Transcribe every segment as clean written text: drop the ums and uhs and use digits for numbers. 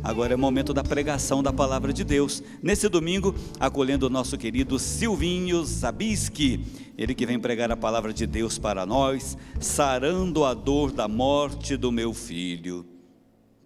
Agora é momento da pregação da palavra de Deus. Nesse domingo, acolhendo o nosso querido Silvinho Zabisky, ele que vem pregar a palavra de Deus para nós, sarando a dor da morte do meu filho.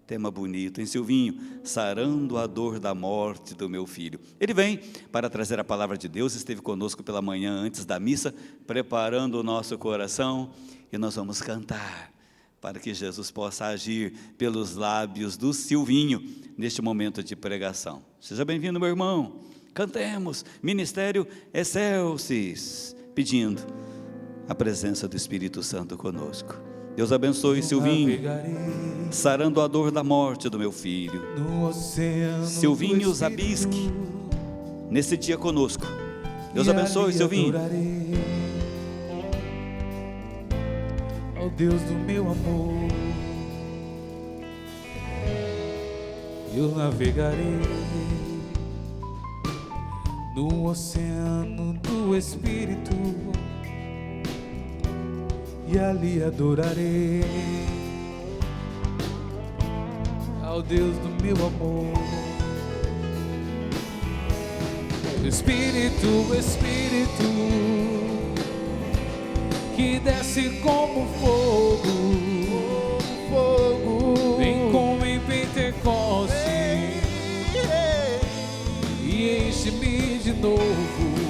Tema bonito, hein, Silvinho? Sarando a dor da morte do meu filho. Ele vem para trazer a palavra de Deus, esteve conosco pela manhã antes da missa, preparando o nosso coração, e nós vamos cantar, para que Jesus possa agir pelos lábios do Silvinho, neste momento de pregação. Seja bem-vindo, meu irmão. Cantemos, Ministério Excelsis, pedindo a presença do Espírito Santo conosco. Deus abençoe Silvinho, sarando a dor da morte do meu filho. Silvinho Zabisky, nesse dia conosco. Deus abençoe, Silvinho. Ó Deus do meu amor, eu navegarei no oceano do Espírito e ali adorarei ao Deus do meu amor. Espírito, Espírito, que desce como fogo, vem como em Pentecoste e enche-me de novo.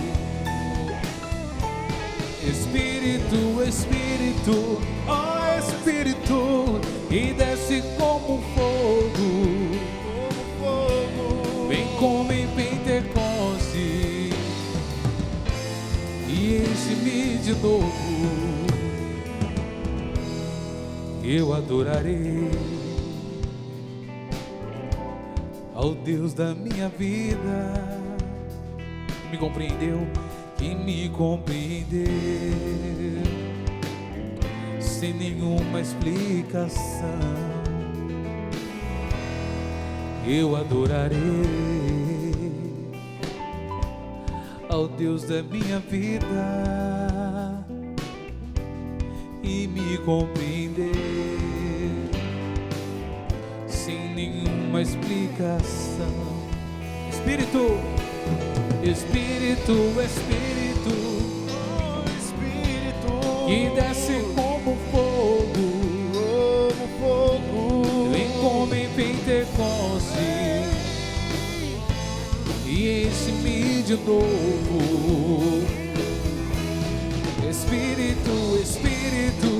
Espírito, Espírito, ó Espírito, que desce como fogo, vem como em Pentecoste e enche-me de novo. Eu adorarei ao Deus da minha vida, que me compreendeu, sem nenhuma explicação. Eu adorarei ao Deus da minha vida e me compreender sem nenhuma explicação. Espírito, Espírito, Espírito, que desce como fogo, vem como em Pentecoste e enche-me de novo. Espírito, Espírito,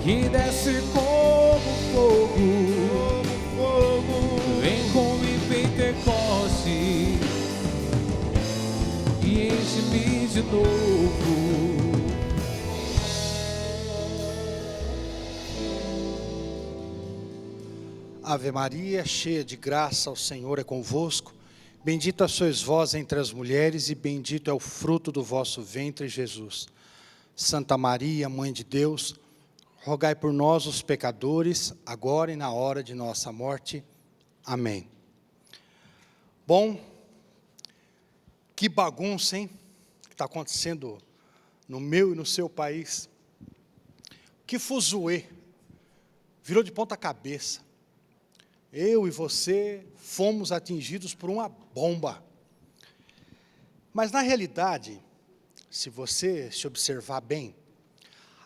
que desce como fogo, vem como em Pentecoste e enche-me de novo. Ave Maria, cheia de graça, o Senhor é convosco. Bendita sois vós entre as mulheres e bendito é o fruto do vosso ventre, Jesus. Santa Maria, Mãe de Deus, rogai por nós os pecadores, agora e na hora de nossa morte. Amém. Bom, que bagunça, hein? Que está acontecendo no meu e no seu país. Que fuzuê. Virou de ponta cabeça. Eu e você fomos atingidos por uma bomba. Mas, na realidade, se você se observar bem,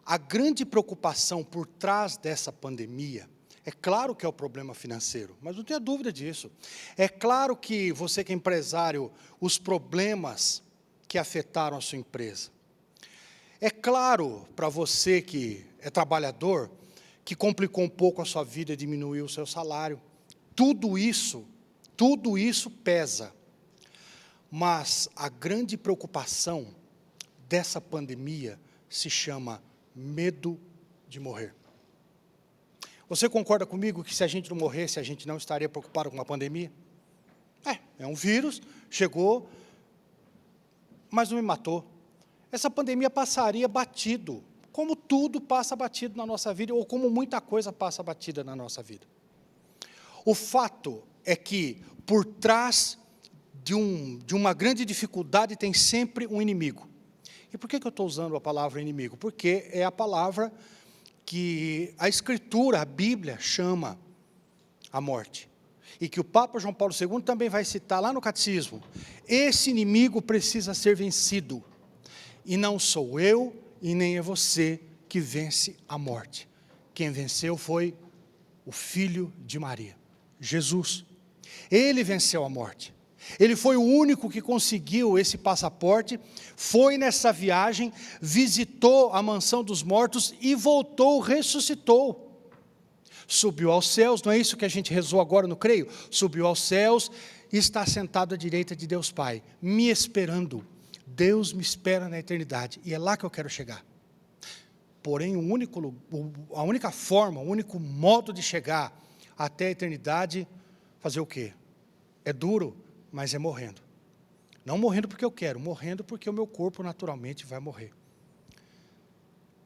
a grande preocupação por trás dessa pandemia, é claro que é o problema financeiro, mas não tenha dúvida disso. É claro que você que é empresário, os problemas que afetaram a sua empresa. É claro para você que é trabalhador, que complicou um pouco a sua vida e diminuiu o seu salário. Tudo isso pesa. Mas a grande preocupação dessa pandemia se chama medo de morrer. Você concorda comigo que se a gente não morresse, a gente não estaria preocupado com uma pandemia? É um vírus, chegou, mas não me matou. Essa pandemia passaria batido, como tudo passa batido na nossa vida, ou como muita coisa passa batida na nossa vida. O fato é que, por trás de uma grande dificuldade, tem sempre um inimigo. E por que eu estou usando a palavra inimigo? Porque é a palavra que a Escritura, a Bíblia, chama a morte. E que o Papa João Paulo II também vai citar lá no Catecismo. Esse inimigo precisa ser vencido. E não sou eu e nem é você que vence a morte. Quem venceu foi o Filho de Maria, Jesus. Ele venceu a morte. Ele foi o único que conseguiu esse passaporte, foi nessa viagem, visitou a mansão dos mortos e voltou, ressuscitou. Subiu aos céus, não é isso que a gente rezou agora no creio? Subiu aos céus e está sentado à direita de Deus Pai, me esperando. Deus me espera na eternidade e é lá que eu quero chegar. Porém, a única forma, o único modo de chegar até a eternidade, fazer o quê? É duro, mas é morrendo. Não morrendo porque eu quero, morrendo porque o meu corpo naturalmente vai morrer.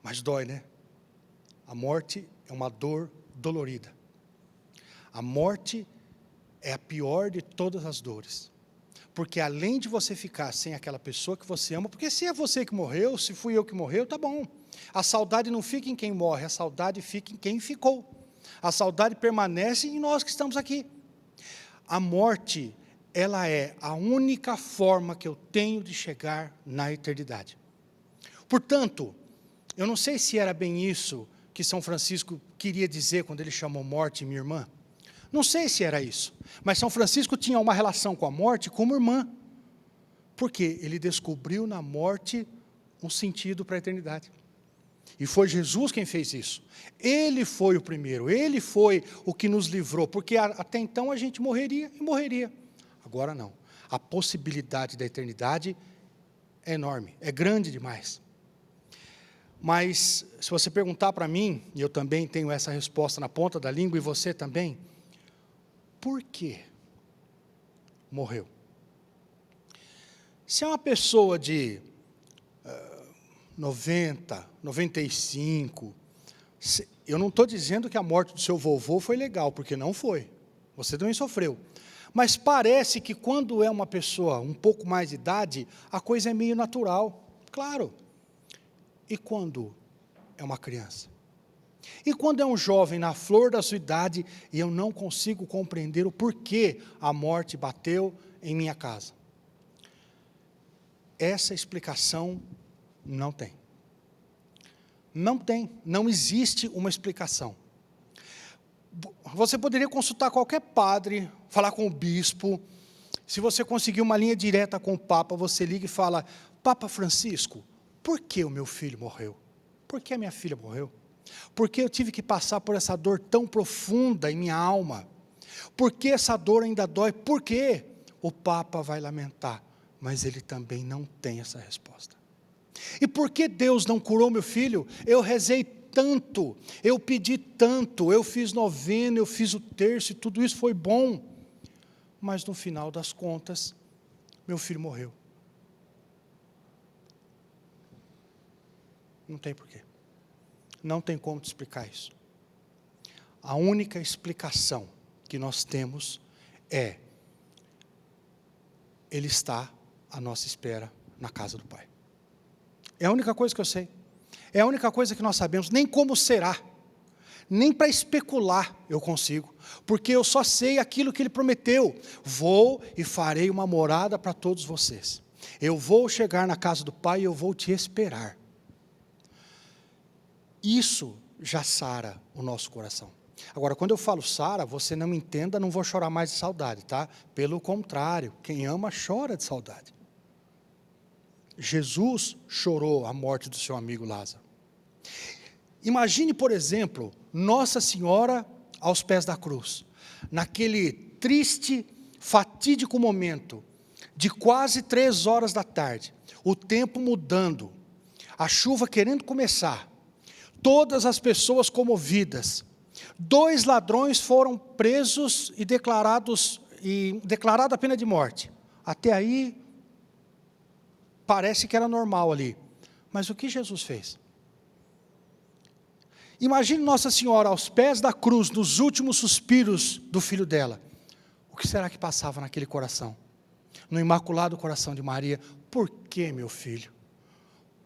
Mas dói, né? A morte é uma dor dolorida. A morte é a pior de todas as dores. Porque além de você ficar sem aquela pessoa que você ama, porque se é você que morreu, se fui eu que morreu, tá bom. A saudade não fica em quem morre, a saudade fica em quem ficou. A saudade permanece em nós que estamos aqui. A morte, ela é a única forma que eu tenho de chegar na eternidade. Portanto, eu não sei se era bem isso que São Francisco queria dizer quando ele chamou morte minha irmã. Não sei se era isso, mas São Francisco tinha uma relação com a morte como irmã, porque ele descobriu na morte um sentido para a eternidade. E foi Jesus quem fez isso. Ele foi o primeiro, ele foi o que nos livrou, porque até então a gente morreria e morreria. Agora não. A possibilidade da eternidade é enorme, é grande demais. Mas, se você perguntar para mim, e eu também tenho essa resposta na ponta da língua, e você também, por que morreu? Se é uma pessoa de 90, 95, eu não estou dizendo que a morte do seu vovô foi legal, porque não foi, você também sofreu. Mas parece que quando é uma pessoa um pouco mais de idade, a coisa é meio natural, claro. E quando é uma criança? E quando é um jovem na flor da sua idade e eu não consigo compreender o porquê a morte bateu em minha casa? Essa explicação não tem. Não tem, não existe uma explicação. Você poderia consultar qualquer padre, falar com o bispo. Se você conseguir uma linha direta com o Papa, você liga e fala: Papa Francisco, por que o meu filho morreu? Por que a minha filha morreu? Por que eu tive que passar por essa dor tão profunda em minha alma? Por que essa dor ainda dói? Por quê? O Papa vai lamentar, mas ele também não tem essa resposta. E por que Deus não curou meu filho? Eu rezei tanto, eu pedi tanto, eu fiz novena, eu fiz o terço, e tudo isso foi bom. Mas no final das contas, meu filho morreu. Não tem porquê. Não tem como te explicar isso. A única explicação que nós temos é: Ele está à nossa espera na casa do Pai. É a única coisa que eu sei. É a única coisa que nós sabemos. Nem como será. Nem para especular eu consigo. Porque eu só sei aquilo que Ele prometeu. Vou e farei uma morada para todos vocês. Eu vou chegar na casa do Pai e eu vou te esperar. Isso já sara o nosso coração. Agora, quando eu falo sara, você não me entenda, não vou chorar mais de saudade, tá? Pelo contrário, quem ama chora de saudade. Jesus chorou a morte do seu amigo Lázaro. Imagine, por exemplo, Nossa Senhora aos pés da cruz, naquele triste, fatídico momento, de quase 3 horas da tarde, o tempo mudando, a chuva querendo começar, todas as pessoas comovidas. 2 ladrões foram presos e declarada a pena de morte. Até aí, parece que era normal ali. Mas o que Jesus fez? Imagine Nossa Senhora aos pés da cruz, nos últimos suspiros do filho dela. O que será que passava naquele coração? No imaculado coração de Maria. Por que, meu filho?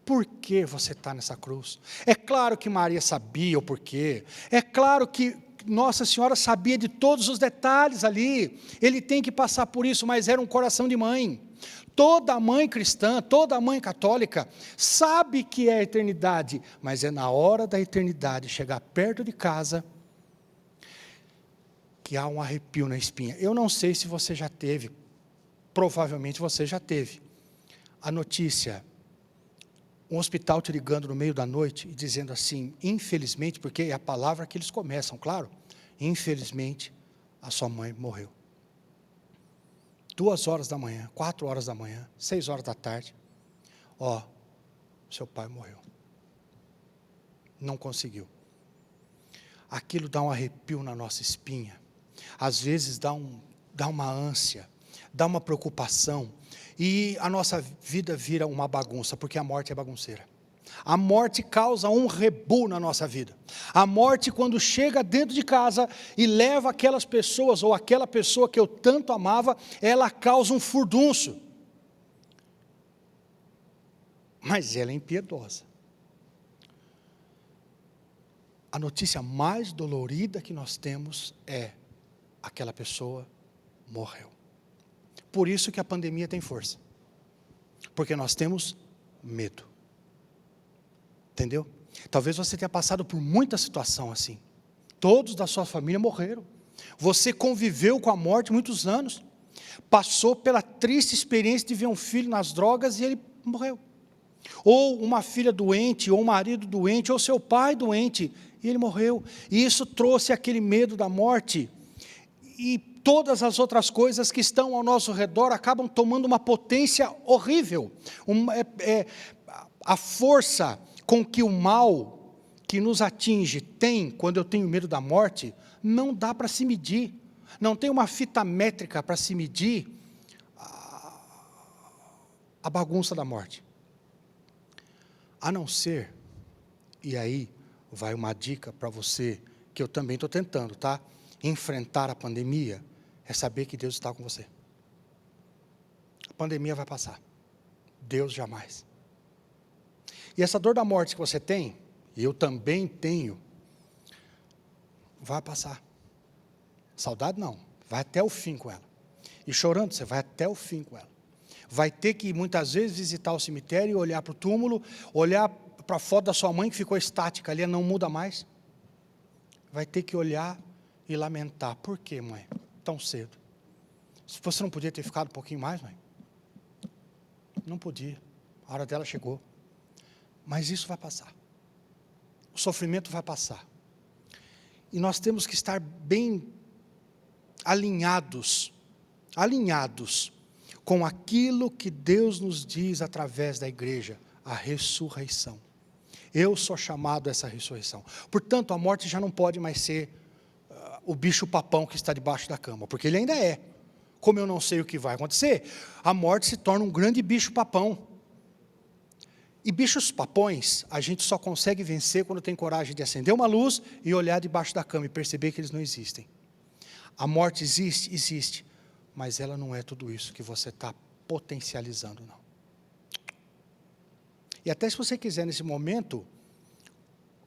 Por que você está nessa cruz? É claro que Maria sabia o porquê. É claro que Nossa Senhora sabia de todos os detalhes ali. Ele tem que passar por isso, mas era um coração de mãe. Toda mãe cristã, toda mãe católica sabe que é a eternidade, mas é na hora da eternidade, chegar perto de casa, que há um arrepio na espinha. Eu não sei se você já teve, provavelmente você já teve, a notícia, um hospital te ligando no meio da noite e dizendo assim, infelizmente, porque é a palavra que eles começam, claro, infelizmente, a sua mãe morreu. 2 horas da manhã, 4 horas da manhã, 6 horas da tarde, seu pai morreu. Não conseguiu. Aquilo dá um arrepio na nossa espinha. Às vezes dá uma ânsia, dá uma preocupação, e a nossa vida vira uma bagunça, porque a morte é bagunceira. A morte causa um rebu na nossa vida. A morte, quando chega dentro de casa e leva aquelas pessoas, ou aquela pessoa que eu tanto amava, ela causa um furdunço. Mas ela é impiedosa. A notícia mais dolorida que nós temos é: aquela pessoa morreu. Por isso que a pandemia tem força. Porque nós temos medo. Entendeu? Talvez você tenha passado por muita situação assim. Todos da sua família morreram. Você conviveu com a morte muitos anos. Passou pela triste experiência de ver um filho nas drogas e ele morreu. Ou uma filha doente, ou um marido doente, ou seu pai doente, e ele morreu. E isso trouxe aquele medo da morte. E todas as outras coisas que estão ao nosso redor acabam tomando uma potência horrível. A força com que o mal que nos atinge tem, quando eu tenho medo da morte, não dá para se medir. Não tem uma fita métrica para se medir a bagunça da morte. A não ser, e aí vai uma dica para você, que eu também estou tentando, tá? Enfrentar a pandemia, é saber que Deus está com você. A pandemia vai passar. Deus jamais. E essa dor da morte que você tem, e eu também tenho, vai passar. Saudade não, vai até o fim com ela. E chorando, você vai até o fim com ela. Vai ter que muitas vezes visitar o cemitério e olhar para o túmulo, olhar para a foto da sua mãe que ficou estática ali, não muda mais. Vai ter que olhar e lamentar. Por quê, mãe? Tão cedo. Você não podia ter ficado um pouquinho mais, mãe? Não podia. A hora dela chegou. Mas isso vai passar. O sofrimento vai passar. E nós temos que estar bem alinhados com aquilo que Deus nos diz através da igreja, a ressurreição. Eu sou chamado a essa ressurreição. Portanto, a morte já não pode mais ser o bicho papão que está debaixo da cama, porque ele ainda é. Como eu não sei o que vai acontecer, a morte se torna um grande bicho papão. E bichos papões, a gente só consegue vencer quando tem coragem de acender uma luz e olhar debaixo da cama e perceber que eles não existem. A morte existe, mas ela não é tudo isso que você está potencializando, não. E até se você quiser nesse momento,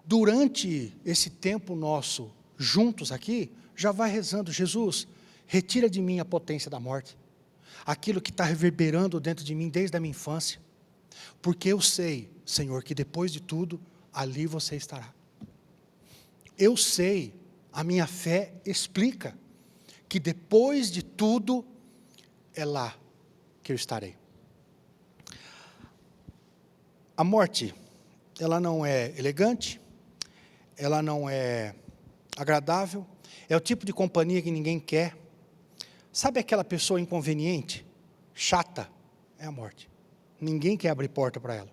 durante esse tempo nosso juntos aqui, já vai rezando: Jesus, retira de mim a potência da morte, aquilo que está reverberando dentro de mim desde a minha infância, porque eu sei, Senhor, que depois de tudo, ali você estará. Eu sei, a minha fé explica, que depois de tudo, é lá que eu estarei. A morte, ela não é elegante, ela não é agradável, é o tipo de companhia que ninguém quer. Sabe aquela pessoa inconveniente, chata? É a morte. Ninguém quer abrir porta para ela.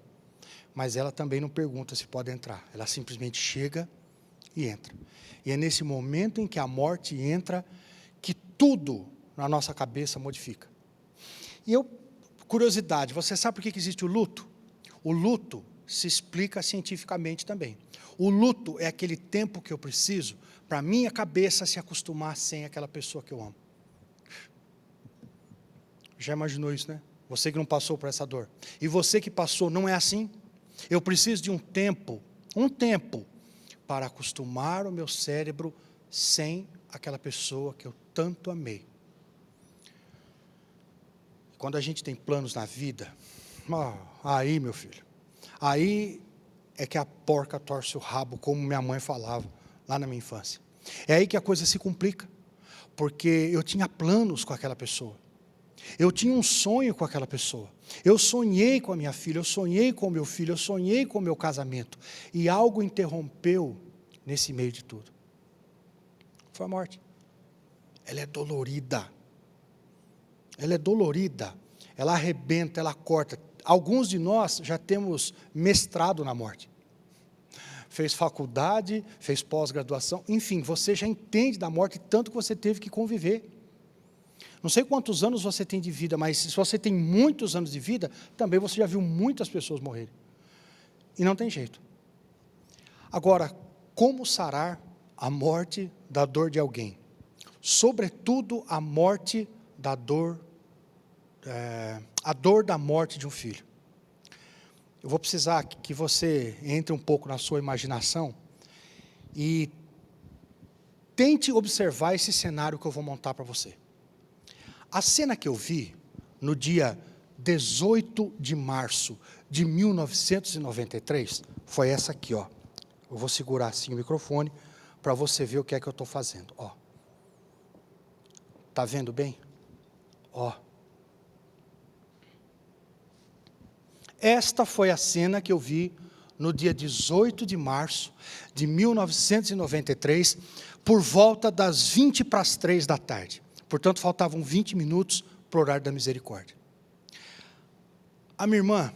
Mas ela também não pergunta se pode entrar. Ela simplesmente chega e entra. E é nesse momento em que a morte entra, que tudo na nossa cabeça modifica. E curiosidade, você sabe por que existe o luto? O luto se explica cientificamente também. O luto é aquele tempo que eu preciso para a minha cabeça se acostumar sem aquela pessoa que eu amo. Já imaginou isso, né? Você que não passou por essa dor. E você que passou, não é assim? Eu preciso de um tempo para acostumar o meu cérebro sem aquela pessoa que eu tanto amei. Quando a gente tem planos na vida, aí, meu filho, aí é que a porca torce o rabo, como minha mãe falava lá na minha infância. É aí que a coisa se complica, porque eu tinha planos com aquela pessoa. Eu tinha um sonho com aquela pessoa. Eu sonhei com a minha filha, eu sonhei com o meu filho, eu sonhei com o meu casamento. E algo interrompeu nesse meio de tudo. Foi a morte. Ela é dolorida. Ela é dolorida. Ela arrebenta, ela corta. Alguns de nós já temos mestrado na morte. Fez faculdade, fez pós-graduação. Enfim, você já entende da morte tanto que você teve que conviver. Não sei quantos anos você tem de vida, mas se você tem muitos anos de vida, também você já viu muitas pessoas morrerem. E não tem jeito. Agora, como sarar a morte da dor de alguém? Sobretudo a morte da dor, a dor da morte de um filho. Eu vou precisar que você entre um pouco na sua imaginação e tente observar esse cenário que eu vou montar para você. A cena que eu vi no dia 18 de março de 1993 foi essa aqui, ó. Eu vou segurar assim o microfone para você ver o que é que eu estou fazendo, ó. Tá vendo bem? Ó. Esta foi a cena que eu vi no dia 18 de março de 1993, por volta das 2:20 da tarde. Portanto, faltavam 20 minutos para o horário da misericórdia. A minha irmã,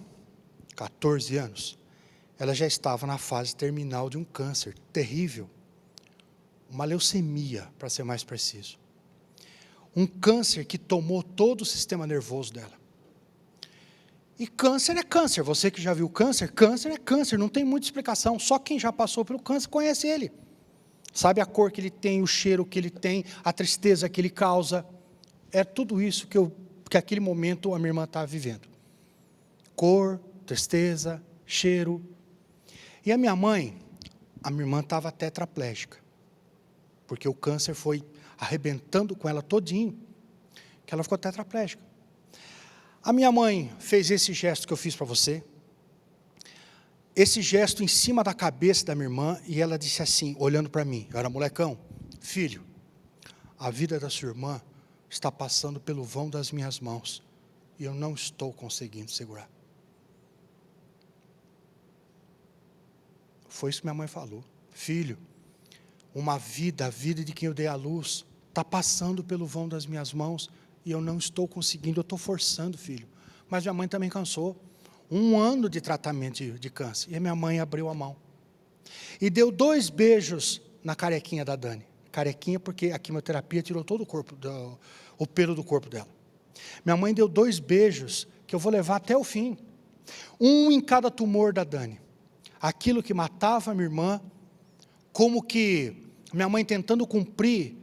14 anos, ela já estava na fase terminal de um câncer terrível. Uma leucemia, para ser mais preciso. Um câncer que tomou todo o sistema nervoso dela. E câncer é câncer. Você que já viu câncer é câncer. Não tem muita explicação. Só quem já passou pelo câncer conhece ele. Sabe a cor que ele tem, o cheiro que ele tem, a tristeza que ele causa. É tudo isso que aquele momento a minha irmã estava vivendo. Cor, tristeza, cheiro. E a minha irmã estava tetraplégica. Porque o câncer foi arrebentando com ela todinho, que ela ficou tetraplégica. A minha mãe fez esse gesto que eu fiz para você, esse gesto em cima da cabeça da minha irmã, e ela disse assim, olhando para mim, eu era molecão: filho, a vida da sua irmã está passando pelo vão das minhas mãos, e eu não estou conseguindo segurar. Foi isso que minha mãe falou: filho, a vida de quem eu dei à luz, está passando pelo vão das minhas mãos, e eu não estou conseguindo, eu estou forçando, filho. Mas minha mãe também cansou. 1 ano de tratamento de câncer. E a minha mãe abriu a mão. E deu 2 beijos na carequinha da Dani. Carequinha porque a quimioterapia tirou todo o pelo do corpo dela. Minha mãe deu 2 beijos que eu vou levar até o fim. 1 em cada tumor da Dani. Aquilo que matava a minha irmã, como que minha mãe tentando cumprir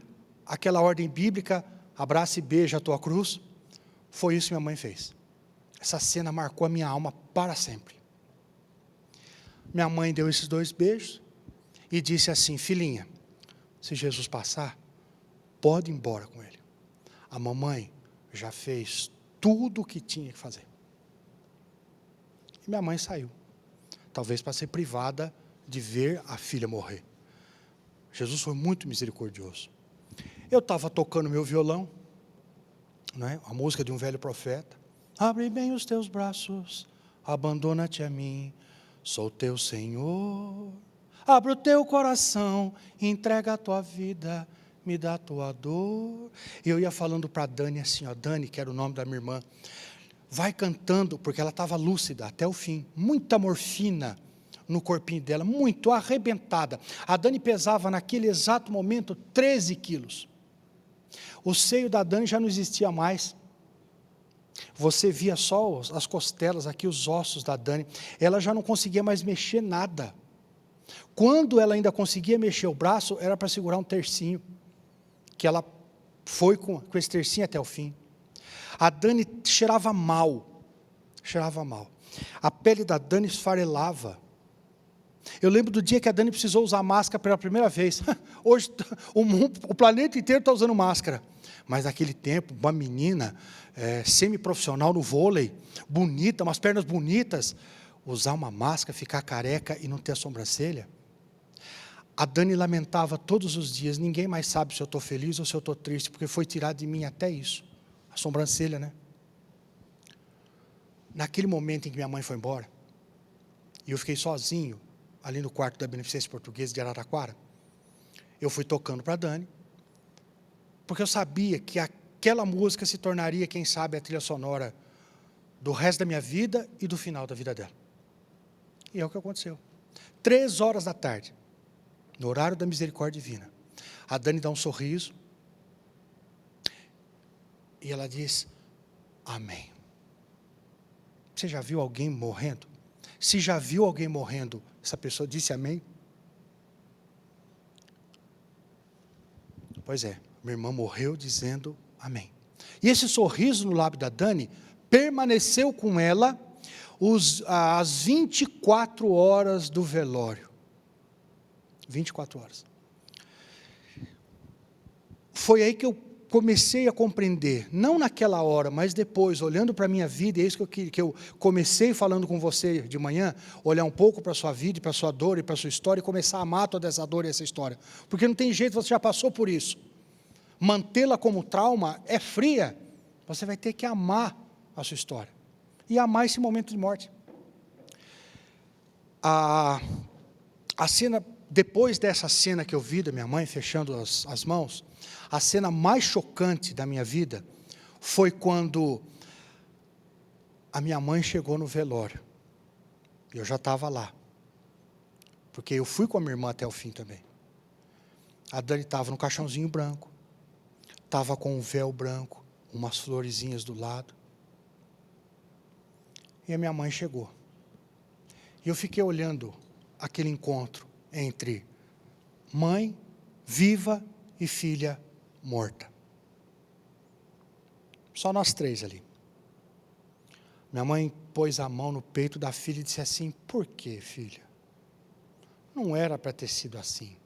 aquela ordem bíblica, abraça e beija a tua cruz, foi isso que minha mãe fez. Essa cena marcou a minha alma para sempre. Minha mãe deu esses 2 beijos e disse assim: filhinha, se Jesus passar, pode ir embora com ele. A mamãe já fez tudo o que tinha que fazer. E minha mãe saiu, talvez para ser privada de ver a filha morrer. Jesus foi muito misericordioso. Eu estava tocando meu violão, né, a música de um velho profeta. Abre bem os teus braços, abandona-te a mim, sou teu Senhor. Abre o teu coração, entrega a tua vida, me dá a tua dor. E eu ia falando para a Dani assim, ó, Dani, que era o nome da minha irmã, vai cantando, porque ela estava lúcida até o fim, muita morfina no corpinho dela, muito arrebentada. A Dani pesava naquele exato momento 13 quilos. O seio da Dani já não existia mais. Você via só as costelas aqui, os ossos da Dani. Ela já não conseguia mais mexer nada. Quando ela ainda conseguia mexer o braço, era para segurar um tercinho, que ela foi com esse tercinho até o fim. A Dani cheirava mal. A pele da Dani esfarelava. Eu lembro do dia que a Dani precisou usar máscara pela primeira vez. Hoje o planeta inteiro está usando máscara. Mas naquele tempo, uma menina semi-profissional no vôlei, bonita, umas pernas bonitas, usar uma máscara, ficar careca e não ter a sobrancelha. A Dani lamentava todos os dias, ninguém mais sabe se eu estou feliz ou se eu estou triste, porque foi tirado de mim até isso. A sobrancelha, né? Naquele momento em que minha mãe foi embora, e eu fiquei sozinho, ali no quarto da Beneficência Portuguesa de Araraquara, eu fui tocando para a Dani, porque eu sabia que aquela música se tornaria, quem sabe, a trilha sonora do resto da minha vida e do final da vida dela. E é o que aconteceu. 3 horas da tarde, no horário da misericórdia divina, a Dani dá um sorriso, e ela diz, amém. Você já viu alguém morrendo? Se já viu alguém morrendo, essa pessoa disse amém? Pois é, minha irmã morreu dizendo amém. E esse sorriso no lábio da Dani permaneceu com ela as 24 horas do velório. 24 horas. Foi aí que eu comecei a compreender, não naquela hora, mas depois, olhando para a minha vida, e é isso que eu comecei falando com você de manhã, olhar um pouco para a sua vida, para a sua dor e para a sua história, e começar a amar toda essa dor e essa história, porque não tem jeito, você já passou por isso. Mantê-la como trauma é fria, você vai ter que amar a sua história, e amar esse momento de morte. A cena, depois dessa cena que eu vi da minha mãe fechando as mãos, a cena mais chocante da minha vida foi quando a minha mãe chegou no velório. Eu já estava lá, porque eu fui com a minha irmã até o fim também. A Dani estava no caixãozinho branco, estava com um véu branco, umas florezinhas do lado. E a minha mãe chegou. E eu fiquei olhando aquele encontro entre mãe viva e filha morta. Só nós três ali. Minha mãe pôs a mão no peito da filha e disse assim, por quê, filha? Não era para ter sido assim.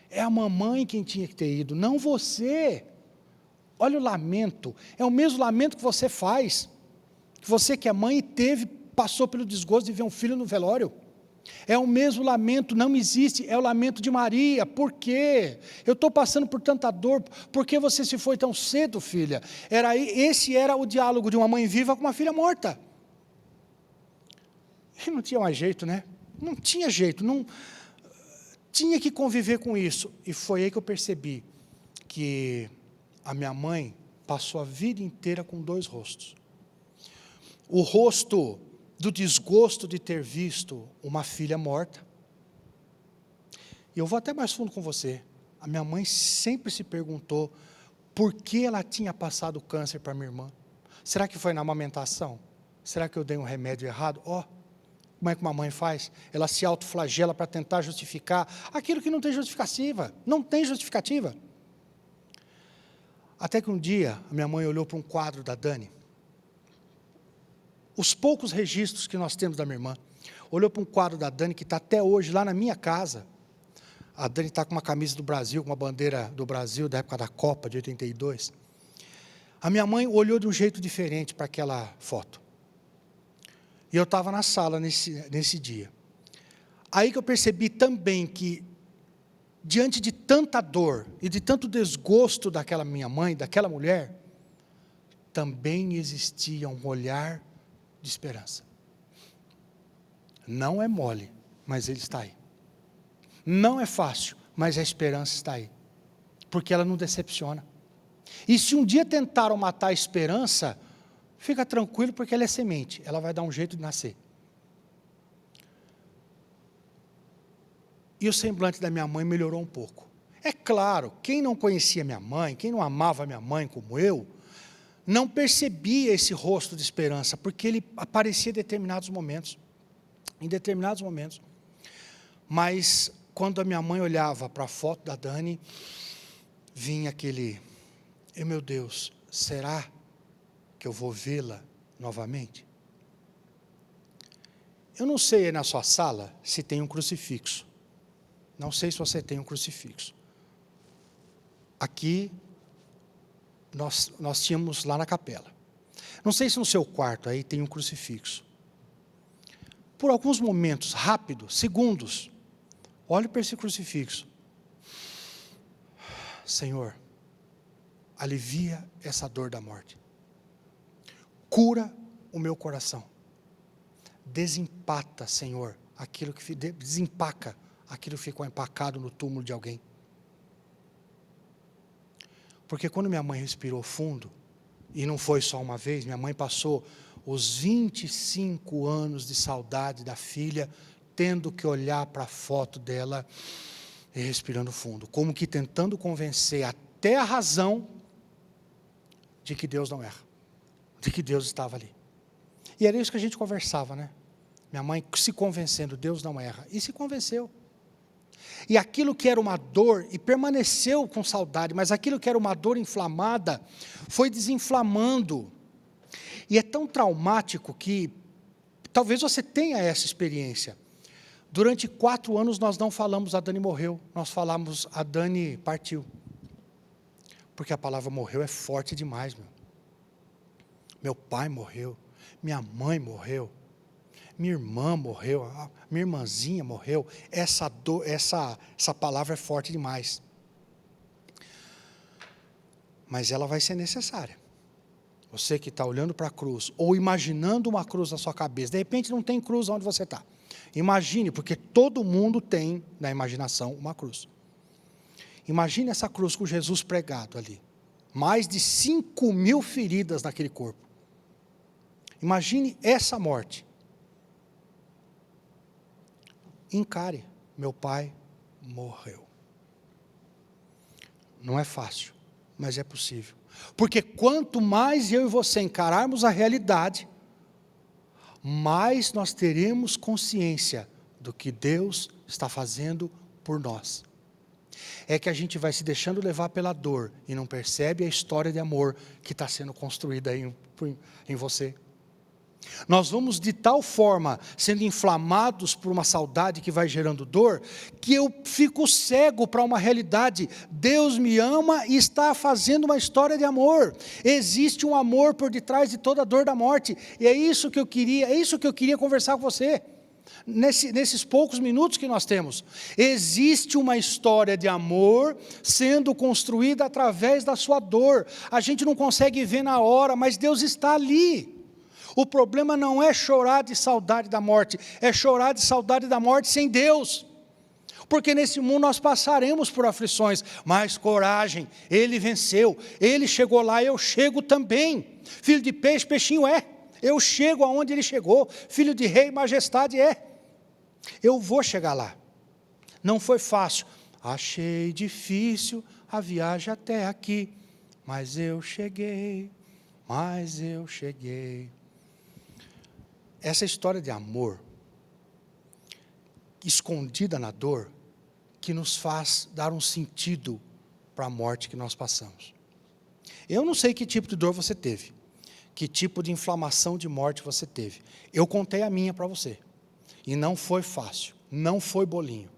É a mamãe quem tinha que ter ido, não você. Olha o lamento, é o mesmo lamento que você faz. Que você que é mãe passou pelo desgosto de ver um filho no velório. É o mesmo lamento, não existe, é o lamento de Maria. Por quê? Eu estou passando por tanta dor, por que você se foi tão cedo, filha? Esse era o diálogo de uma mãe viva com uma filha morta. E não tinha mais jeito, né? Não tinha jeito, não tinha que conviver com isso. E foi aí que eu percebi que a minha mãe passou a vida inteira com 2 rostos. O rosto do desgosto de ter visto uma filha morta. E eu vou até mais fundo com você. A minha mãe sempre se perguntou por que ela tinha passado câncer para minha irmã. Será que foi na amamentação? Será que eu dei um remédio errado? Como é que uma mãe faz? Ela se autoflagela para tentar justificar aquilo que não tem justificativa. Não tem justificativa. Até que um dia, a minha mãe olhou para um quadro da Dani. Os poucos registros que nós temos da minha irmã, olhou para um quadro da Dani, que está até hoje lá na minha casa. A Dani está com uma camisa do Brasil, com uma bandeira do Brasil, da época da Copa, de 82. A minha mãe olhou de um jeito diferente para aquela foto. E eu estava na sala nesse dia. Aí que eu percebi também que, diante de tanta dor e de tanto desgosto daquela minha mãe, daquela mulher, também existia um olhar de esperança. Não é mole, mas ele está aí. Não é fácil, mas a esperança está aí. Porque ela não decepciona. E se um dia tentaram matar a esperança, fica tranquilo porque ela é semente, ela vai dar um jeito de nascer. E o semblante da minha mãe melhorou um pouco. É claro, quem não conhecia minha mãe, quem não amava minha mãe como eu, não percebia esse rosto de esperança, porque ele aparecia em determinados momentos. Mas, quando a minha mãe olhava para a foto da Dani, vinha aquele, meu Deus, será que eu vou vê-la novamente? Eu não sei aí na sua sala se tem um crucifixo. Não sei se você tem um crucifixo. Aqui, nós tínhamos lá na capela. Não sei se no seu quarto aí tem um crucifixo. Por alguns momentos, rápidos, segundos, olhe para esse crucifixo. Senhor, alivia essa dor da morte. Cura o meu coração. Desempata, Senhor, desempaca aquilo que ficou empacado no túmulo de alguém. Porque quando minha mãe respirou fundo, e não foi só uma vez, minha mãe passou os 25 anos de saudade da filha, tendo que olhar para a foto dela e respirando fundo, como que tentando convencer até a razão de que Deus não erra, de que Deus estava ali. E era isso que a gente conversava, né? Minha mãe se convencendo, Deus não erra, e se convenceu. E aquilo que era uma dor, e permaneceu com saudade, mas aquilo que era uma dor inflamada, foi desinflamando. E é tão traumático que, talvez você tenha essa experiência. Durante 4 anos nós não falamos a Dani morreu, nós falamos a Dani partiu. Porque a palavra morreu é forte demais, meu. Meu pai morreu, minha mãe morreu, minha irmã morreu, minha irmãzinha morreu. Essa palavra é forte demais. Mas ela vai ser necessária. Você que está olhando para a cruz, ou imaginando uma cruz na sua cabeça, de repente não tem cruz onde você está. Imagine, porque todo mundo tem na imaginação uma cruz. Imagine essa cruz com Jesus pregado ali. Mais de 5.000 feridas naquele corpo. Imagine essa morte. Encare, meu pai morreu. Não é fácil, mas é possível. Porque quanto mais eu e você encararmos a realidade, mais nós teremos consciência do que Deus está fazendo por nós. É que a gente vai se deixando levar pela dor e não percebe a história de amor que está sendo construída em você. Nós vamos de tal forma sendo inflamados por uma saudade que vai gerando dor, que eu fico cego para uma realidade. Deus me ama e está fazendo uma história de amor. Existe um amor por detrás de toda a dor da morte. E é isso que eu queria conversar com você. Nesses poucos minutos que nós temos. Existe uma história de amor sendo construída através da sua dor. A gente não consegue ver na hora, mas Deus está ali. O problema não é chorar de saudade da morte, é chorar de saudade da morte sem Deus. Porque nesse mundo nós passaremos por aflições, mas coragem, Ele venceu, Ele chegou lá, eu chego também. Filho de peixe, peixinho é, eu chego aonde Ele chegou. Filho de rei, majestade é, eu vou chegar lá. Não foi fácil, achei difícil a viagem até aqui, mas eu cheguei. Essa história de amor, escondida na dor, que nos faz dar um sentido para a morte que nós passamos. Eu não sei que tipo de dor você teve, que tipo de inflamação de morte você teve. Eu contei a minha para você, e não foi fácil, não foi bolinho.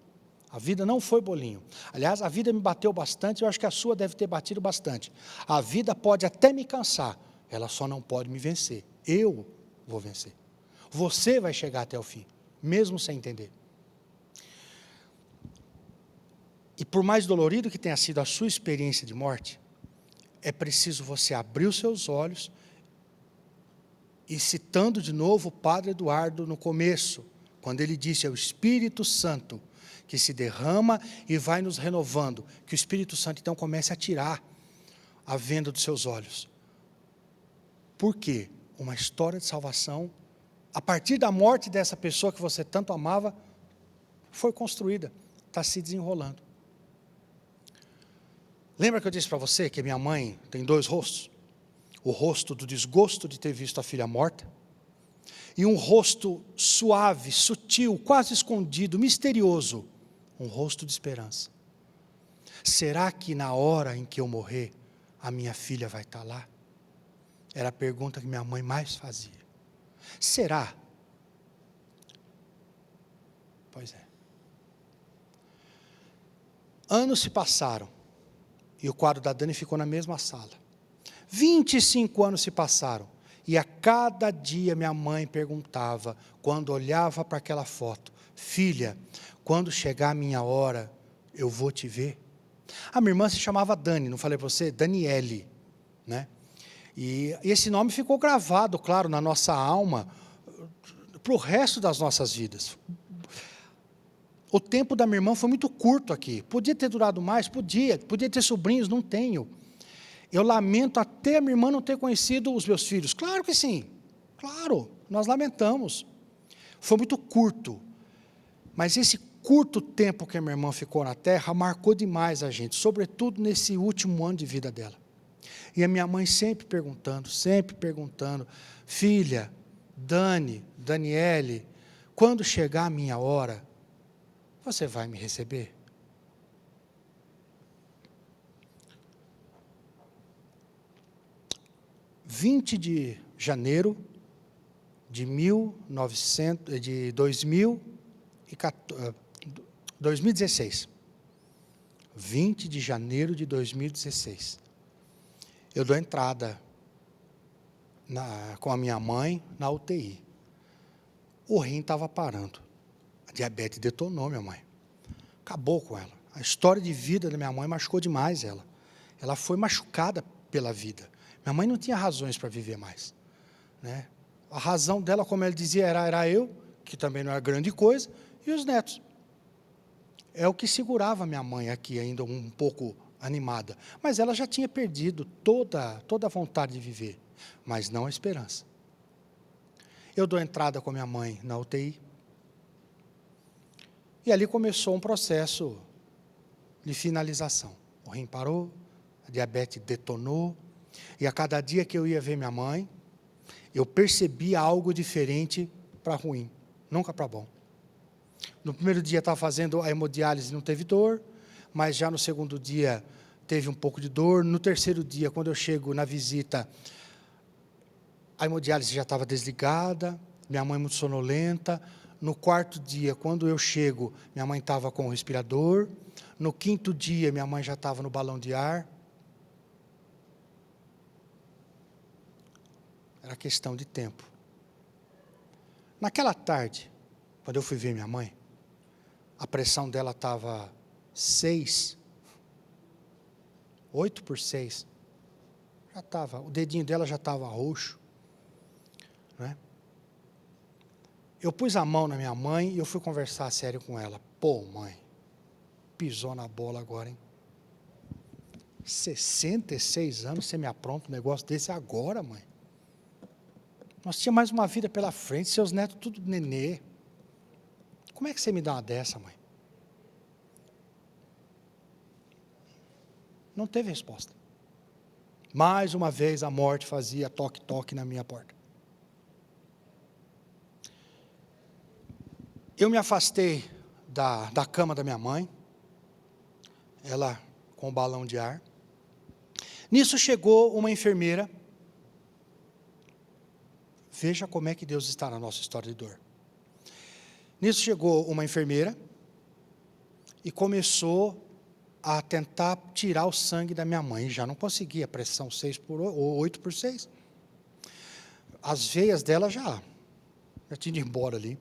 A vida não foi bolinho. Aliás, a vida me bateu bastante, eu acho que a sua deve ter batido bastante. A vida pode até me cansar, ela só não pode me vencer. Eu vou vencer. Você vai chegar até o fim, mesmo sem entender. E por mais dolorido que tenha sido a sua experiência de morte, é preciso você abrir os seus olhos e, citando de novo o Padre Eduardo no começo, quando ele disse, é o Espírito Santo que se derrama e vai nos renovando, que o Espírito Santo então comece a tirar a venda dos seus olhos. Por quê? Uma história de salvação, a partir da morte dessa pessoa que você tanto amava, foi construída, está se desenrolando. Lembra que eu disse para você que minha mãe tem 2 rostos? O rosto do desgosto de ter visto a filha morta, e um rosto suave, sutil, quase escondido, misterioso, um rosto de esperança. Será que na hora em que eu morrer, a minha filha vai estar lá? Era a pergunta que minha mãe mais fazia. Será? Pois é. Anos se passaram, e o quadro da Dani ficou na mesma sala. 25 anos se passaram, e a cada dia minha mãe perguntava, quando olhava para aquela foto: filha, quando chegar a minha hora, eu vou te ver? A minha irmã se chamava Dani, não falei para você? Daniele, né? E esse nome ficou gravado, claro, na nossa alma, para o resto das nossas vidas. O tempo da minha irmã foi muito curto aqui. Podia ter durado mais? Podia ter sobrinhos, não tenho. Eu lamento até a minha irmã não ter conhecido os meus filhos. Claro que sim, claro, nós lamentamos. Foi muito curto, mas esse curto tempo que a minha irmã ficou na terra marcou demais a gente, sobretudo nesse último ano de vida dela. E a minha mãe sempre perguntando, filha, Dani, Daniele, quando chegar a minha hora, você vai me receber? (20 de janeiro de 2016. 20 de janeiro de 2016. Eu dou entrada com a minha mãe na UTI. O rim estava parando. A diabetes detonou minha mãe. Acabou com ela. A história de vida da minha mãe machucou demais ela. Ela foi machucada pela vida. Minha mãe não tinha razões para viver mais, né? A razão dela, como ela dizia, era eu, que também não era grande coisa, e os netos. É o que segurava minha mãe aqui, ainda um pouco animada. Mas ela já tinha perdido toda a vontade de viver, mas não a esperança. Eu dou entrada com minha mãe na UTI. E ali começou um processo de finalização. O rim parou, a diabetes detonou, e a cada dia que eu ia ver minha mãe, eu percebia algo diferente para ruim, nunca para bom. No primeiro dia estava fazendo a hemodiálise, não teve dor, mas já no segundo dia teve um pouco de dor. No terceiro dia, quando eu chego na visita, a hemodiálise já estava desligada, minha mãe muito sonolenta. No quarto dia, quando eu chego, minha mãe estava com o respirador. No quinto dia, minha mãe já estava no balão de ar. Era questão de tempo. Naquela tarde, quando eu fui ver minha mãe, a pressão dela estava 6, 8 por 6. Já estava, o dedinho dela já estava roxo, né? Eu pus a mão na minha mãe e eu fui conversar sério com ela. Pô, mãe, pisou na bola agora, hein? 66 anos, você me apronta um negócio desse agora, mãe? Nós tínhamos mais uma vida pela frente, seus netos tudo nenê. Como é que você me dá uma dessa, mãe? Não teve resposta. Mais uma vez a morte fazia toque-toque na minha porta. Eu me afastei da cama da minha mãe, ela com o balão de ar. Nisso chegou uma enfermeira. Veja como é que Deus está na nossa história de dor. Nisso chegou uma enfermeira e começou a tentar tirar o sangue da minha mãe. Já não conseguia, pressão 6 por 8, ou 8 por 6. As veias dela já tinha ido embora ali.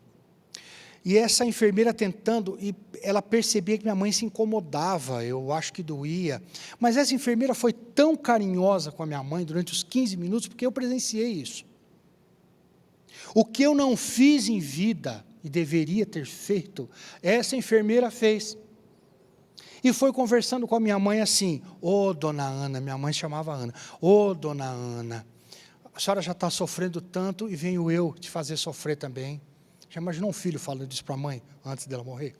E essa enfermeira tentando, e ela percebia que minha mãe se incomodava, eu acho que doía. Mas essa enfermeira foi tão carinhosa com a minha mãe durante os 15 minutos, porque eu presenciei isso. O que eu não fiz em vida, e deveria ter feito, essa enfermeira fez. E foi conversando com a minha mãe assim: ô dona Ana, minha mãe chamava Ana, ô dona Ana, a senhora já está sofrendo tanto e venho eu te fazer sofrer também. Já imaginou um filho falando isso para a mãe, antes dela morrer?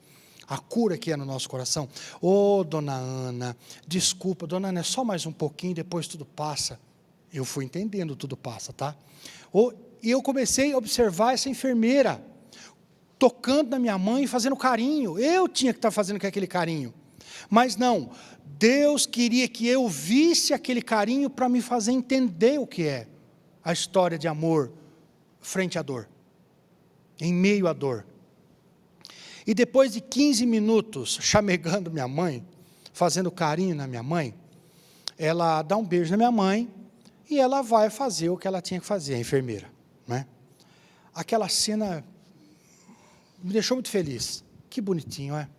A cura que é no nosso coração. Ô dona Ana, desculpa, dona Ana, é só mais um pouquinho, depois tudo passa. Eu fui entendendo, tudo passa, tá? E eu comecei a observar essa enfermeira, tocando na minha mãe e fazendo carinho. Eu tinha que estar fazendo aquele carinho. Mas não, Deus queria que eu visse aquele carinho para me fazer entender o que é a história de amor frente à dor, em meio à dor. E depois de 15 minutos chamegando minha mãe, fazendo carinho na minha mãe, ela dá um beijo na minha mãe e ela vai fazer o que ela tinha que fazer, a enfermeira, né? Aquela cena me deixou muito feliz. Que bonitinho, é?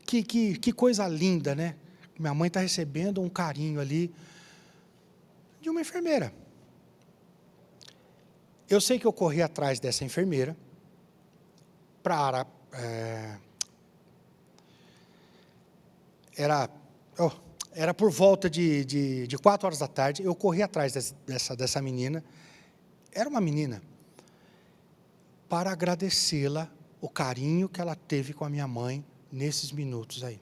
Que coisa linda, né? Minha mãe está recebendo um carinho ali de uma enfermeira. Eu sei que eu corri atrás dessa enfermeira era por volta de 4 horas da tarde, eu corri atrás dessa menina, era uma menina, para agradecê-la o carinho que ela teve com a minha mãe nesses minutos aí.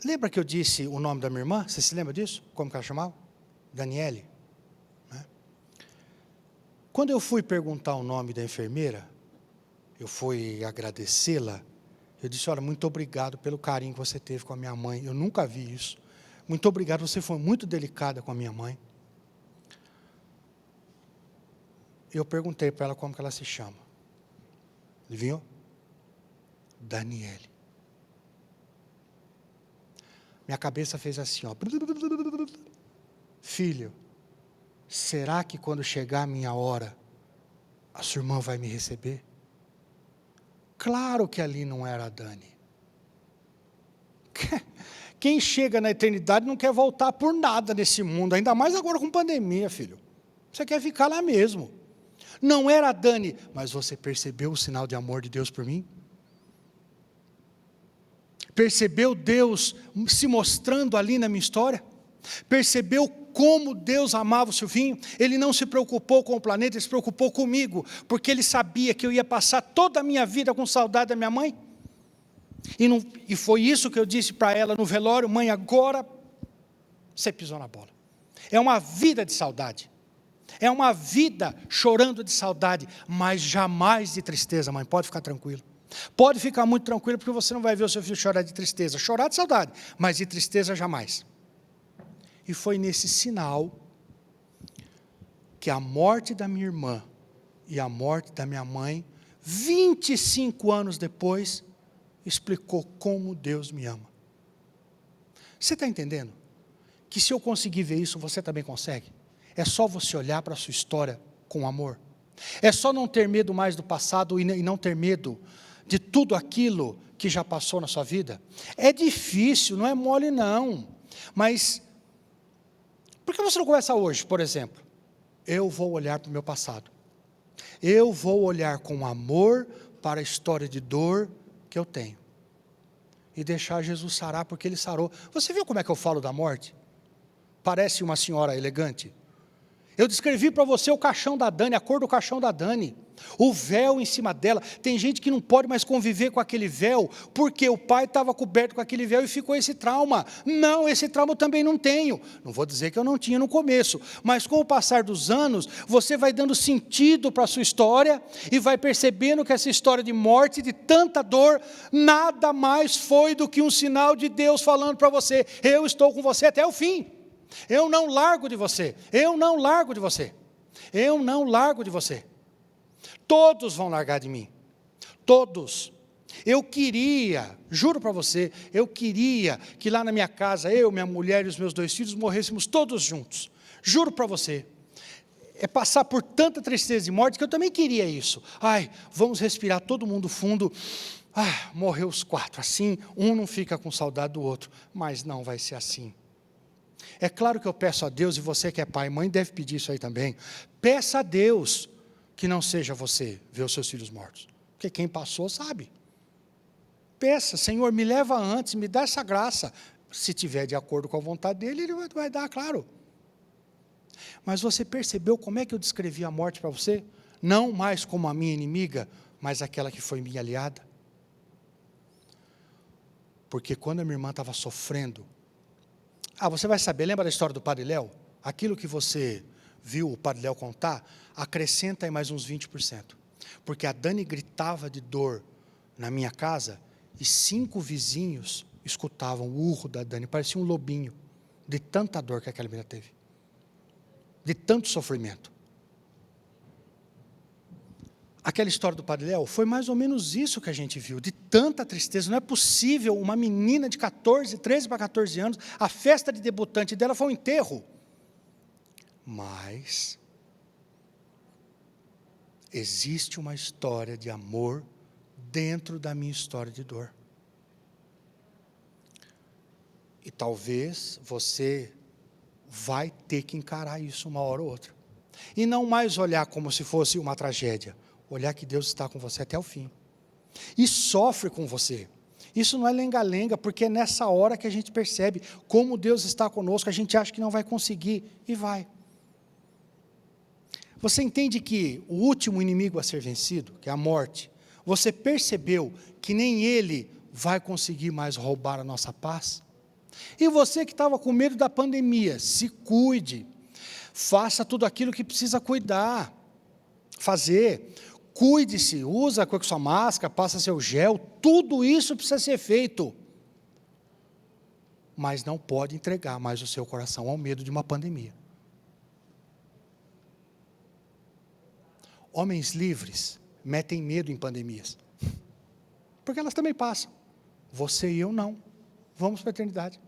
Lembra que eu disse o nome da minha irmã? Você se lembra disso? Como que ela chamava? Daniele. Né? Quando eu fui perguntar o nome da enfermeira, eu fui agradecê-la, eu disse, olha, muito obrigado pelo carinho que você teve com a minha mãe, eu nunca vi isso. Muito obrigado, você foi muito delicada com a minha mãe. Eu perguntei para ela como que ela se chama. Viu? Daniele. Minha cabeça fez assim, ó. Filho, será que quando chegar a minha hora, a sua irmã vai me receber? Claro que ali não era a Dani. Quem chega na eternidade não quer voltar por nada nesse mundo, ainda mais agora com pandemia, filho. Você quer ficar lá mesmo. Não era a Dani, mas você percebeu o sinal de amor de Deus por mim? Percebeu Deus se mostrando ali na minha história? Percebeu como Deus amava o Silvinho? Ele não se preocupou com o planeta, ele se preocupou comigo, porque ele sabia que eu ia passar toda a minha vida com saudade da minha mãe. E foi isso que eu disse para ela no velório, mãe, agora você pisou na bola. É uma vida de saudade. É uma vida chorando de saudade, mas jamais de tristeza, mãe, pode ficar tranquilo. Pode ficar muito tranquilo, porque você não vai ver o seu filho chorar de tristeza. Chorar de saudade, mas de tristeza jamais. E foi nesse sinal que a morte da minha irmã e a morte da minha mãe, 25 anos depois, explicou como Deus me ama. Você está entendendo? Que se eu conseguir ver isso, você também consegue? É só você olhar para a sua história com amor. É só não ter medo mais do passado e não ter medo de tudo aquilo que já passou na sua vida. É difícil, não é mole não. Mas, por que você não começa hoje, por exemplo? Eu vou olhar para o meu passado. Eu vou olhar com amor para a história de dor que eu tenho. E deixar Jesus sarar, porque Ele sarou. Você viu como é que eu falo da morte? Parece uma senhora elegante. Eu descrevi para você o caixão da Dani, a cor do caixão da Dani, o véu em cima dela. Tem gente que não pode mais conviver com aquele véu, porque o pai estava coberto com aquele véu e ficou esse trauma. Não, esse trauma eu também não tenho. Não vou dizer que eu não tinha no começo, mas com o passar dos anos, você vai dando sentido para a sua história e vai percebendo que essa história de morte, de tanta dor, nada mais foi do que um sinal de Deus falando para você, eu estou com você até o fim. Eu não largo de você, eu não largo de você, eu não largo de você. Todos vão largar de mim, todos. Eu queria, juro para você, eu queria que lá na minha casa, eu, minha mulher e os meus 2 filhos morrêssemos todos juntos. Juro para você. É passar por tanta tristeza e morte que eu também queria isso. Ai, vamos respirar todo mundo fundo. Morreu os 4, assim, um não fica com saudade do outro. Mas não vai ser assim. É claro que eu peço a Deus, e você que é pai e mãe deve pedir isso aí também. Peça a Deus que não seja você ver os seus filhos mortos. Porque quem passou sabe. Peça, Senhor, me leva antes, me dá essa graça. Se tiver de acordo com a vontade dele, Ele vai dar, claro. Mas você percebeu como é que eu descrevi a morte para você? Não mais como a minha inimiga, mas aquela que foi minha aliada. Porque quando a minha irmã estava sofrendo, você vai saber, lembra da história do Padre Léo? Aquilo que você viu o Padre Léo contar, acrescenta aí mais uns 20%. Porque a Dani gritava de dor na minha casa e 5 vizinhos escutavam o urro da Dani, parecia um lobinho, de tanta dor que aquela menina teve, de tanto sofrimento. aquela história do Padre Léo, foi mais ou menos isso que a gente viu, de tanta tristeza. Não é possível uma menina de 13 para 14 anos, a festa de debutante dela foi um enterro. Mas existe uma história de amor dentro da minha história de dor. E talvez você vai ter que encarar isso uma hora ou outra. E não mais olhar como se fosse uma tragédia. Olhar que Deus está com você até o fim. E sofre com você. Isso não é lenga-lenga, porque é nessa hora que a gente percebe como Deus está conosco. A gente acha que não vai conseguir, e vai. Você entende que o último inimigo a ser vencido, que é a morte, você percebeu que nem ele vai conseguir mais roubar a nossa paz? E você que estava com medo da pandemia, se cuide, faça tudo aquilo que precisa cuidar, fazer, cuide-se, usa a sua máscara, passa seu gel, tudo isso precisa ser feito. Mas não pode entregar mais o seu coração ao medo de uma pandemia. Homens livres metem medo em pandemias, porque elas também passam. Você e eu não. Vamos para a eternidade.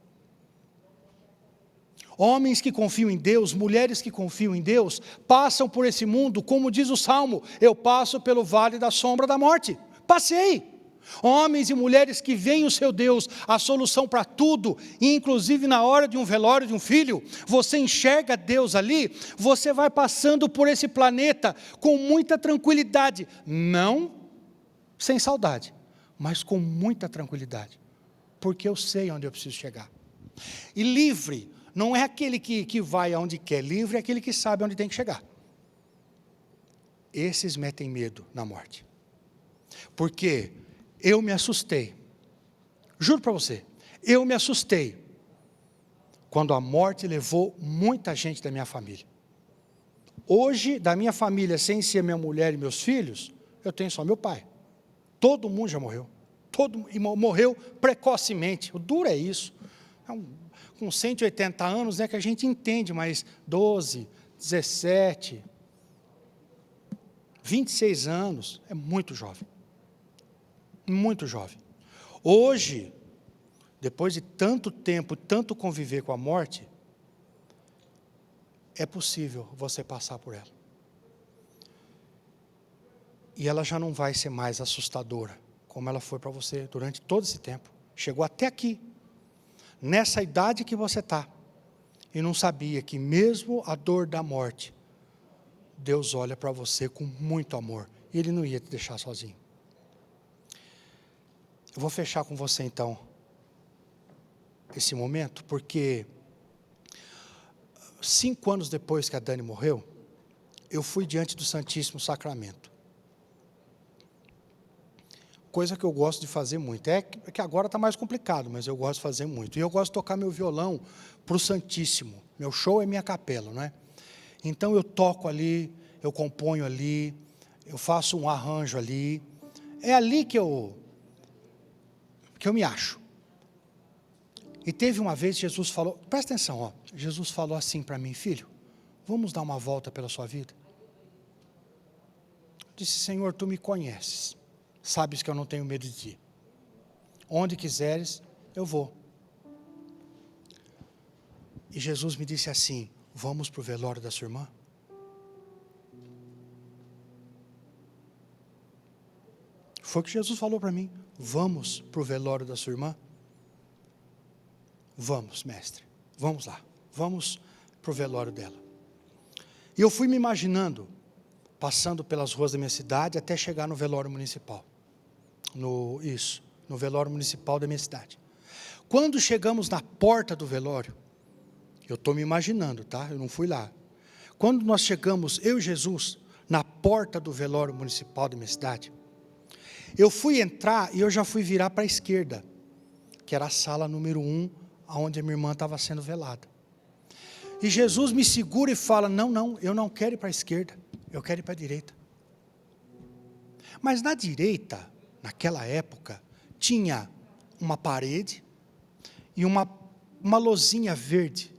Homens que confiam em Deus, mulheres que confiam em Deus, passam por esse mundo, como diz o Salmo, eu passo pelo vale da sombra da morte. Passei. Homens e mulheres que veem o seu Deus, a solução para tudo, inclusive na hora de um velório de um filho, você enxerga Deus ali, você vai passando por esse planeta com muita tranquilidade, não sem saudade, mas com muita tranquilidade, porque eu sei onde eu preciso chegar. E livre não é aquele que vai aonde quer, livre é aquele que sabe onde tem que chegar. Esses metem medo na morte, porque eu me assustei, juro para você, eu me assustei, quando a morte levou muita gente da minha família. Hoje, da minha família, sem ser minha mulher e meus filhos, eu tenho só meu pai. Todo mundo já morreu, e morreu precocemente, o duro é isso, com 180 anos, que a gente entende, mas 12, 17, 26 anos, é muito jovem. Muito jovem. Hoje, depois de tanto tempo, tanto conviver com a morte, é possível você passar por ela. E ela já não vai ser mais assustadora, como ela foi para você durante todo esse tempo. Chegou até aqui, nessa idade que você está, e não sabia que mesmo a dor da morte, Deus olha para você com muito amor, e Ele não ia te deixar sozinho. Eu vou fechar com você então, esse momento, porque 5 anos depois que a Dani morreu, eu fui diante do Santíssimo Sacramento. Coisa que eu gosto de fazer muito, é que agora está mais complicado, mas eu gosto de fazer muito. E eu gosto de tocar meu violão para o Santíssimo, meu show é minha capela, não é? Então eu toco ali, eu componho ali, eu faço um arranjo ali, é ali que eu me acho. E teve uma vez, Jesus falou, presta atenção, ó, Jesus falou assim para mim, filho, vamos dar uma volta pela sua vida? Eu disse, Senhor, tu me conheces, sabes que eu não tenho medo de ti, onde quiseres, eu vou. E Jesus me disse assim, vamos para o velório da sua irmã? Foi o que Jesus falou para mim, vamos para o velório da sua irmã? Vamos, mestre, vamos lá, vamos para o velório dela. E eu fui me imaginando, passando pelas ruas da minha cidade, até chegar no velório municipal. No velório municipal da minha cidade. Quando chegamos na porta do velório, eu estou me imaginando, tá? Eu não fui lá. Quando nós chegamos, eu e Jesus, na porta do velório municipal da minha cidade, eu fui entrar e eu já fui virar para a esquerda, que era a sala número 1, onde a minha irmã estava sendo velada. E Jesus me segura e fala, não, eu não quero ir para a esquerda, eu quero ir para a direita. Mas na direita, naquela época, tinha uma parede e uma lousinha verde,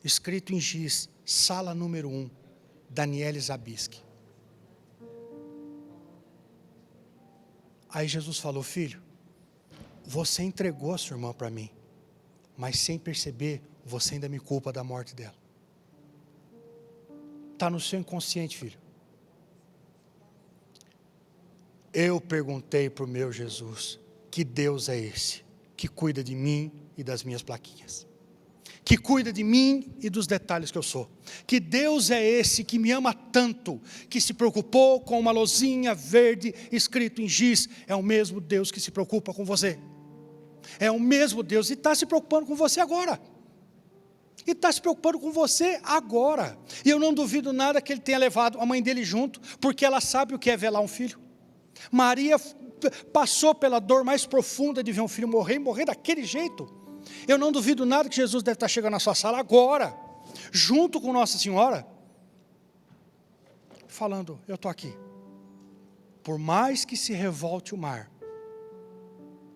escrito em giz, sala número 1, Daniele Zabisky. Aí Jesus falou: filho, você entregou a sua irmã para mim, mas sem perceber, você ainda me culpa da morte dela. Está no seu inconsciente, filho. Eu perguntei para o meu Jesus: que Deus é esse que cuida de mim e das minhas plaquinhas, que cuida de mim e dos detalhes que eu sou? Que Deus é esse que me ama tanto, que se preocupou com uma lozinha verde escrito em giz? É o mesmo Deus que se preocupa com você. É o mesmo Deus, e está se preocupando com você agora. E está se preocupando com você agora. E eu não duvido nada que ele tenha levado a mãe dele junto, porque ela sabe o que é velar um filho. Maria passou pela dor mais profunda de ver um filho morrer, e morrer daquele jeito. Eu não duvido nada que Jesus deve estar chegando na sua sala agora, junto com Nossa Senhora, falando: eu estou aqui. Por mais que se revolte o mar,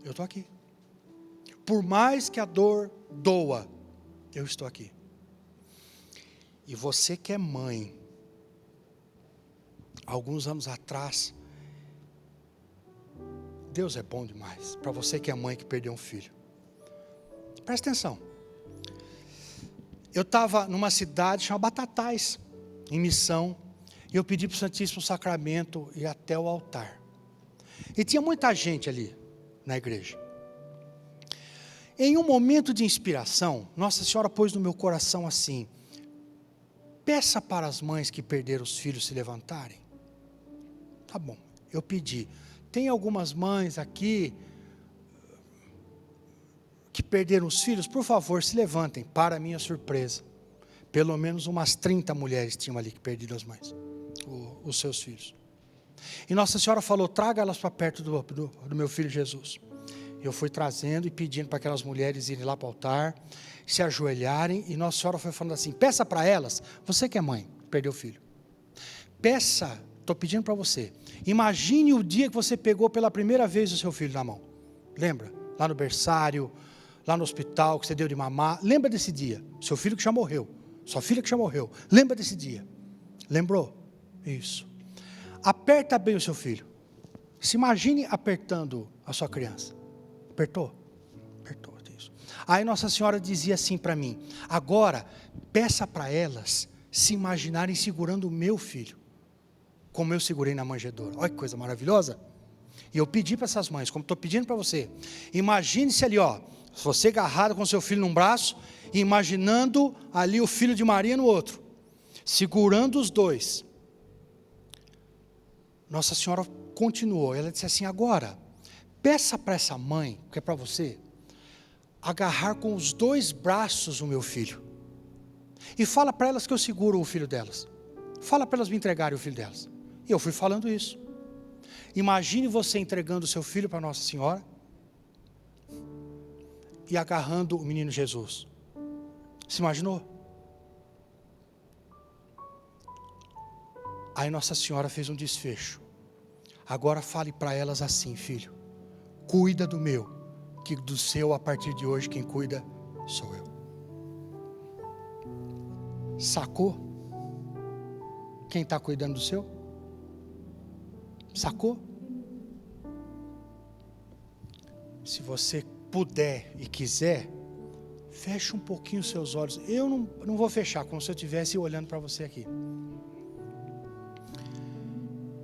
eu estou aqui. Por mais que a dor doa, eu estou aqui. E você que é mãe, alguns anos atrás, Deus é bom demais. Para você que é mãe que perdeu um filho, presta atenção. Eu estava numa cidade chamada Batatais, em missão, e eu pedi para o Santíssimo Sacramento ir até o altar. E tinha muita gente ali na igreja. Em um momento de inspiração, Nossa Senhora pôs no meu coração assim: peça para as mães que perderam os filhos se levantarem. Tá bom, eu pedi. Tem algumas mães aqui que perderam os filhos, por favor, se levantem. Para minha surpresa, pelo menos umas 30 mulheres tinham ali que perderam as mães, os seus filhos. E Nossa Senhora falou: traga elas para perto do meu filho Jesus. Eu fui trazendo e pedindo para aquelas mulheres irem lá para o altar, se ajoelharem, e Nossa Senhora foi falando assim: peça para elas, você que é mãe, perdeu o filho, peça, estou pedindo para você, imagine o dia que você pegou pela primeira vez o seu filho na mão. Lembra? Lá no berçário, lá no hospital, que você deu de mamar. Lembra desse dia? Seu filho que já morreu, sua filha que já morreu. Lembra desse dia? Lembrou? Isso. Aperta bem o seu filho. Se imagine apertando a sua criança. Apertou? Apertou, isso. Aí Nossa Senhora dizia assim para mim: agora, peça para elas se imaginarem segurando o meu filho, como eu segurei na manjedoura. Olha que coisa maravilhosa. E eu pedi para essas mães, como estou pedindo para você, imagine-se ali, ó, você agarrado com seu filho num braço, e imaginando ali o filho de Maria no outro, segurando os dois. Nossa Senhora continuou, ela disse assim: agora, peça para essa mãe, que é para você, agarrar com os dois braços o meu filho, e fala para elas que eu seguro o filho delas, fala para elas me entregarem o filho delas. E eu fui falando isso. Imagine você entregando o seu filho para Nossa Senhora, e agarrando o menino Jesus. Se imaginou? Aí Nossa Senhora fez um desfecho: agora fale para elas assim: filho, cuida do meu, que do seu a partir de hoje quem cuida sou eu. Sacou? Quem está cuidando do seu? Sacou? Se você puder e quiser, feche um pouquinho os seus olhos. Eu não vou fechar, como se eu estivesse olhando para você aqui.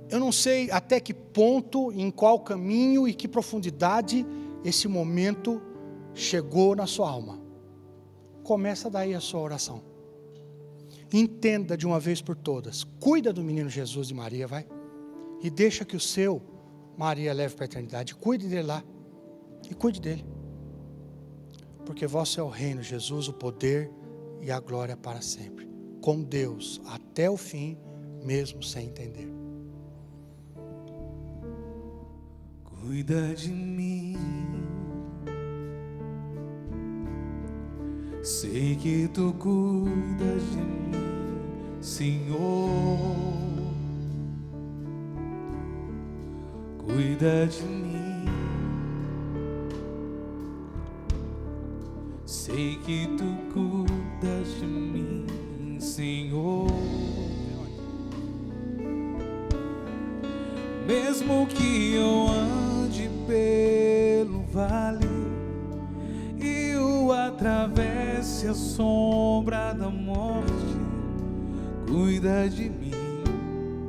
Eu não sei até que ponto, em qual caminho e que profundidade esse momento chegou na sua alma. Começa daí a sua oração. Entenda de uma vez por todas. Cuida do menino Jesus de Maria, vai. E deixa que o seu Maria leve para a eternidade. Cuide dele lá. E cuide dele. Porque vosso é o reino, Jesus, o poder e a glória para sempre. Com Deus até o fim, mesmo sem entender. Cuida de mim, sei que tu cuidas de mim, Senhor. Cuida de mim, sei que tu cuidas de mim, Senhor. Mesmo que eu ande vale e o atravesse a sombra da morte, cuida de mim.